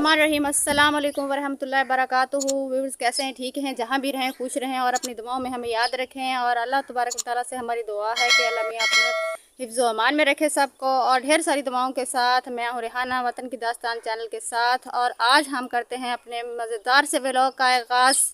बिस्मिल्लाहिर्रहमानिर्रहीम। अस्सलाम वालेकुम वरहमतुल्लाहि वबरकातुहू। व्यूअर्स कैसे हैं? ठीक हैं? जहाँ भी रहें खुश रहें और अपनी दुआओं में हमें याद रखें। और अल्लाह तबारक व तआला से हमारी दुआ है कि अल्लाह मियां अपने हिफ्ज़ व अमान में रखे सबको। और ढेर सारी दुआओं के साथ मैं हूँ रेहाना, वतन की दास्तान चैनल के साथ। और आज हम करते हैं अपने मज़ेदार से व्लॉग का आगाज़।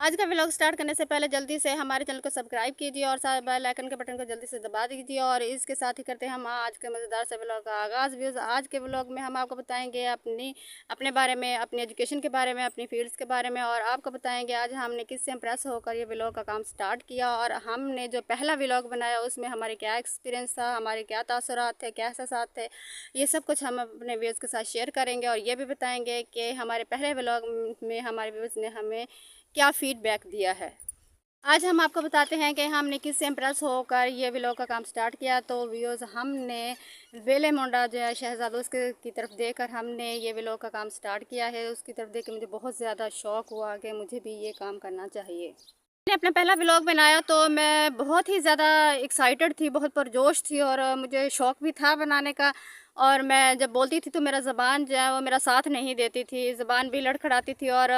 आज का व्लॉग स्टार्ट करने से पहले जल्दी से हमारे चैनल को सब्सक्राइब कीजिए और साथ बेल आइकन के बटन को जल्दी से दबा दीजिए। और इसके साथ ही करते हैं हम आज के मज़ेदार से व्लॉग का आगाज़। व्यूज़, आज के व्लॉग में हम आपको बताएंगे अपने बारे में, अपनी एजुकेशन के बारे में, अपनी फील्ड्स के बारे में। और आपको बताएंगे आज हमने किससे इम्प्रेस होकर ये व्लॉग का काम स्टार्ट किया। और हमने जो पहला व्लॉग बनाया उसमें हमारे क्या एक्सपीरियंस था, हमारे क्या तासुरात थे, क्या एहसासात थे, ये सब कुछ हम अपने व्यूज़ के साथ शेयर करेंगे। और ये भी बताएंगे कि हमारे पहले व्लॉग में हमारे व्यूज़ ने हमें क्या फीडबैक दिया है। आज हम आपको बताते हैं कि हमने किससे इम्प्रेस होकर ये व्लॉग का काम स्टार्ट किया। तो व्यूज़, हमने वेले मोंडा जो है शहजादा उसके की तरफ देखकर हमने ये व्लॉग का काम स्टार्ट किया है। उसकी तरफ देख के मुझे बहुत ज़्यादा शौक़ हुआ कि मुझे भी ये काम करना चाहिए। मैंने अपना पहला व्लॉग बनाया तो मैं बहुत ही ज़्यादा एक्साइटेड थी, बहुत पुरजोश थी और मुझे शौक़ भी था बनाने का। और मैं जब बोलती थी तो मेरा ज़बान जो है वो मेरा साथ नहीं देती थी, ज़बान भी लड़खड़ाती थी। और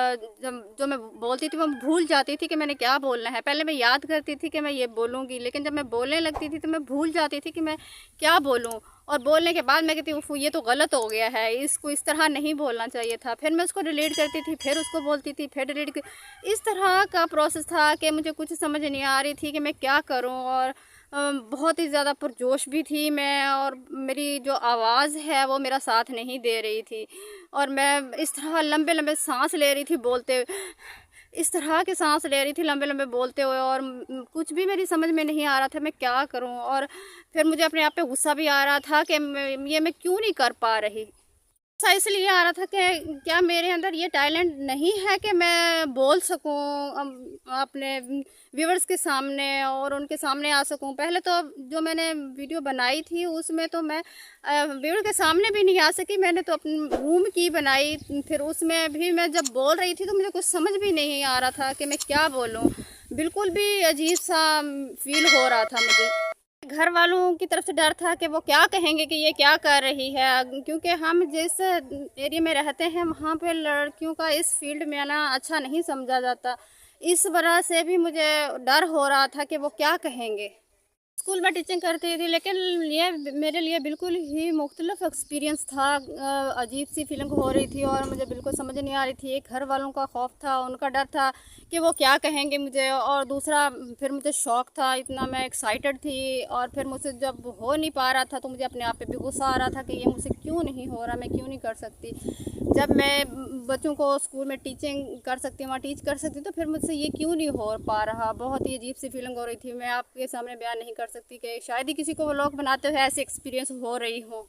जब जो मैं बोलती थी वो भूल जाती थी कि मैंने क्या बोलना है। पहले मैं याद करती थी कि मैं ये बोलूँगी, लेकिन जब मैं बोलने लगती थी तो मैं भूल जाती थी कि मैं क्या बोलूँ। और बोलने के बाद मैं कहती हूँ ये तो गलत हो गया है, इसको इस तरह नहीं बोलना चाहिए था। फिर मैं उसको डिलीट करती थी, फिर उसको बोलती थी, फिर डिलीट कर। इस तरह का प्रोसेस था कि मुझे कुछ समझ नहीं आ रही थी कि मैं क्या करूँ। और बहुत ही ज़्यादा पुरजोश भी थी मैं, और मेरी जो आवाज़ है वो मेरा साथ नहीं दे रही थी। और मैं इस तरह लंबे लंबे सांस ले रही थी बोलते हुए, इस तरह के सांस ले रही थी लंबे लंबे बोलते हुए। और कुछ भी मेरी समझ में नहीं आ रहा था मैं क्या करूं। और फिर मुझे अपने आप पे गुस्सा भी आ रहा था कि मैं क्यों नहीं कर पा रही। ऐसा इसलिए आ रहा था कि क्या मेरे अंदर ये टैलेंट नहीं है कि मैं बोल सकूं अपने व्यूवर्स के सामने और उनके सामने आ सकूं। पहले तो जो मैंने वीडियो बनाई थी उसमें तो मैं व्यूवर के सामने भी नहीं आ सकी। मैंने तो अपने रूम की बनाई, फिर उसमें भी मैं जब बोल रही थी तो मुझे कुछ समझ भी नहीं आ रहा था कि मैं क्या बोलूँ। बिल्कुल भी अजीब सा फील हो रहा था मुझे। घर वालों की तरफ से डर था कि वो क्या कहेंगे कि ये क्या कर रही है, क्योंकि हम जिस एरिया में रहते हैं वहाँ पे लड़कियों का इस फील्ड में आना अच्छा नहीं समझा जाता। इस वजह से भी मुझे डर हो रहा था कि वो क्या कहेंगे। स्कूल में टीचिंग करती थी, लेकिन ये मेरे लिए बिल्कुल ही मुख्तलिफ एक्सपीरियंस था। अजीब सी फीलिंग हो रही थी और मुझे बिल्कुल समझ नहीं आ रही थी। एक घर वालों का खौफ था, उनका डर था कि वो क्या कहेंगे मुझे, और दूसरा फिर मुझे शौक़ था, इतना मैं एक्साइटेड थी। और फिर मुझसे जब हो नहीं पा रहा था तो मुझे अपने आप पे भी गुस्सा आ रहा था कि ये मुझसे क्यों नहीं हो रहा, मैं क्यों नहीं कर सकती। जब मैं बच्चों को स्कूल में टीचिंग कर सकती हूँ, वहाँ टीच कर सकती हूँ, तो फिर मुझसे ये क्यों नहीं हो पा रहा। बहुत ही अजीब सी फीलिंग हो रही थी। मैं आपके सामने बयान नहीं कर सकती कि शायद ही किसी को व्लॉग बनाते हुए ऐसे एक्सपीरियंस हो रही हो।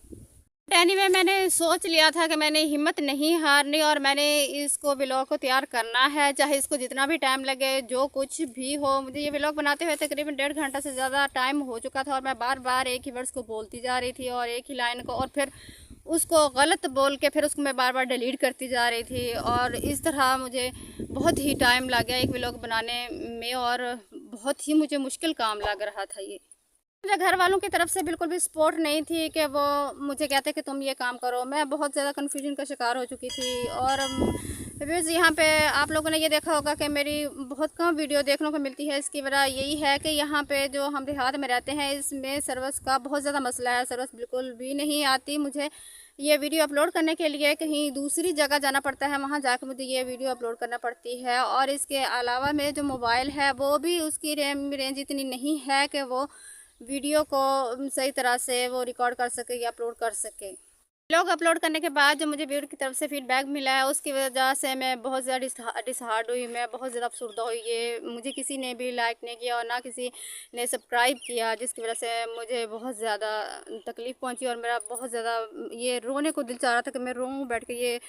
एनीवे, मैंने सोच लिया था कि मैंने हिम्मत नहीं हारनी और मैंने इसको व्लॉग को तैयार करना है, चाहे इसको जितना भी टाइम लगे, जो कुछ भी हो। मुझे ये व्लॉग बनाते हुए तकरीबन 1.5 घंटा से ज़्यादा टाइम हो चुका था और मैं बार बार एक ही वर्ड्स को बोलती जा रही थी और एक ही लाइन को, और फिर उसको गलत बोल के फिर उसको मैं बार बार डिलीट करती जा रही थी। और इस तरह मुझे बहुत ही टाइम लग गया एक व्लॉग बनाने में और बहुत ही मुझे मुश्किल काम लग रहा था ये। मेरे घर वालों की तरफ से बिल्कुल भी सपोर्ट नहीं थी कि वो मुझे कहते कि तुम ये काम करो। मैं बहुत ज़्यादा कन्फ्यूजन का शिकार हो चुकी थी। और व्यूअर्स, यहाँ पे आप लोगों ने ये देखा होगा कि मेरी बहुत कम वीडियो देखने को मिलती है। इसकी वजह यही है कि यहाँ पे जो हम देहात में रहते हैं इसमें सर्विस का बहुत ज़्यादा मसला है। सर्विस बिल्कुल भी नहीं आती। मुझे ये वीडियो अपलोड करने के लिए कहीं दूसरी जगह जाना पड़ता है, वहाँ जाकर मुझे ये वीडियो अपलोड करना पड़ती है। और इसके अलावा मेरे जो मोबाइल है वो भी उसकी रेंज इतनी नहीं है कि वो वीडियो को सही तरह से वो रिकॉर्ड कर सके या अपलोड कर सके। व्लॉग अपलोड करने के बाद जो मुझे व्यूअर की तरफ से फीडबैक मिला है उसकी वजह से मैं बहुत ज़्यादा डिसहार्ड हुई, मैं बहुत ज़्यादा अफसुर्दा हुई। ये मुझे किसी ने भी लाइक नहीं किया और ना किसी ने सब्सक्राइब किया, जिसकी वजह से मुझे बहुत ज़्यादा तकलीफ़ पहुंची और मेरा बहुत ज़्यादा ये रोने को दिल चाह रहा था कि मैं रोऊँ बैठ के। ये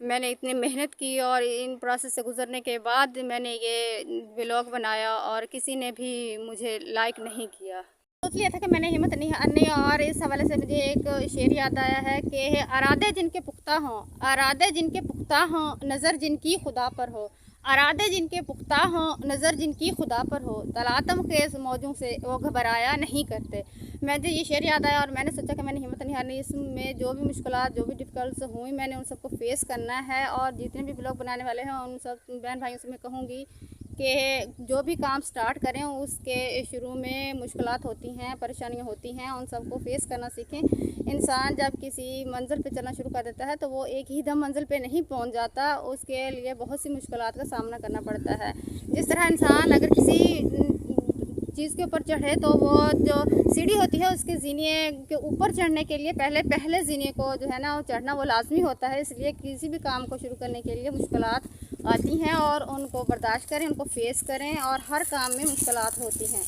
मैंने इतनी मेहनत की और इन प्रोसेस से गुजरने के बाद मैंने ये व्लॉग बनाया और किसी ने भी मुझे लाइक नहीं किया। सोच लिया था कि मैंने हिम्मत नहीं हारनी। और इस हवाले से मुझे एक शेर याद आया है कि अरादे जिनके पुख्ता हों, अरादे जिनके पुख्ता हों, नज़र जिनकी खुदा पर हो, अरादे जिनके पुख्ता हों, नज़र जिनकी खुदा पर हो, तलातम खेज़ मौजों से वो घबराया नहीं करते। मुझे ये शेर याद आया और मैंने सोचा कि मैंने हिम्मत नहीं हारनी। इसमें जो भी मुश्किलात, जो भी डिफ़िकल्ट्स हुई, मैंने उन सबको फ़ेस करना है। और जितने भी ब्लॉग बनाने वाले हैं उन सब बहन भाइयों से मैं कहूँगी कि जो भी काम स्टार्ट करें उसके शुरू में मुश्किलात होती हैं, परेशानियाँ होती हैं, उन सबको फ़ेस करना सीखें। इंसान जब किसी मंज़िल पे चलना शुरू कर देता है तो वो एक ही दम मंज़िल पे नहीं पहुंच जाता, उसके लिए बहुत सी मुश्किलात का सामना करना पड़ता है। जिस तरह इंसान अगर किसी चीज़ के ऊपर चढ़े तो वो जो सीढ़ी होती है उसके ज़ीने के ऊपर चढ़ने के लिए पहले ज़ीने को जो है ना वो चढ़ना वो लाजमी होता है। इसलिए किसी भी काम को शुरू करने के लिए मुश्किलात आती हैं और उनको बर्दाश्त करें, उनको फेस करें, और हर काम में मुश्किलात होती हैं।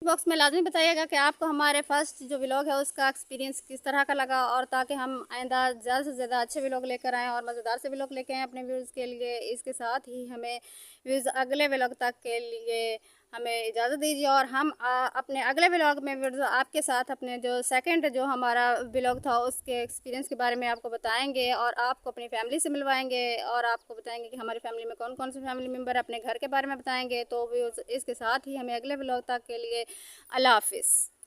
बॉक्स में लाजमी बताइएगा कि आपको हमारे फर्स्ट जो व्लॉग है उसका एक्सपीरियंस किस तरह का लगा, और ताकि हम आइंदा ज़्यादा से ज़्यादा अच्छे व्लॉग लेकर आएँ और मज़ेदार से व्लॉग लेकर आएँ अपने व्यूज़ के लिए। इसके साथ ही हमें व्यूज़ अगले व्लॉग तक के लिए हमें इजाज़त दीजिए, और हम अपने अगले व्लॉग में व्यूज़ आपके साथ अपने जो सेकंड जो हमारा व्लॉग था उसके एक्सपीरियंस के बारे में आपको बताएंगे, और आपको अपनी फैमिली से मिलवाएंगे, और आपको बताएंगे कि हमारी फैमिली में कौन कौन से फैमिली मेम्बर अपने घर के बारे में बताएंगे। तो व्यूज़ इसके साथ ही हमें अगले व्लॉग तक के लिए अल्लाह हाफ़िज़।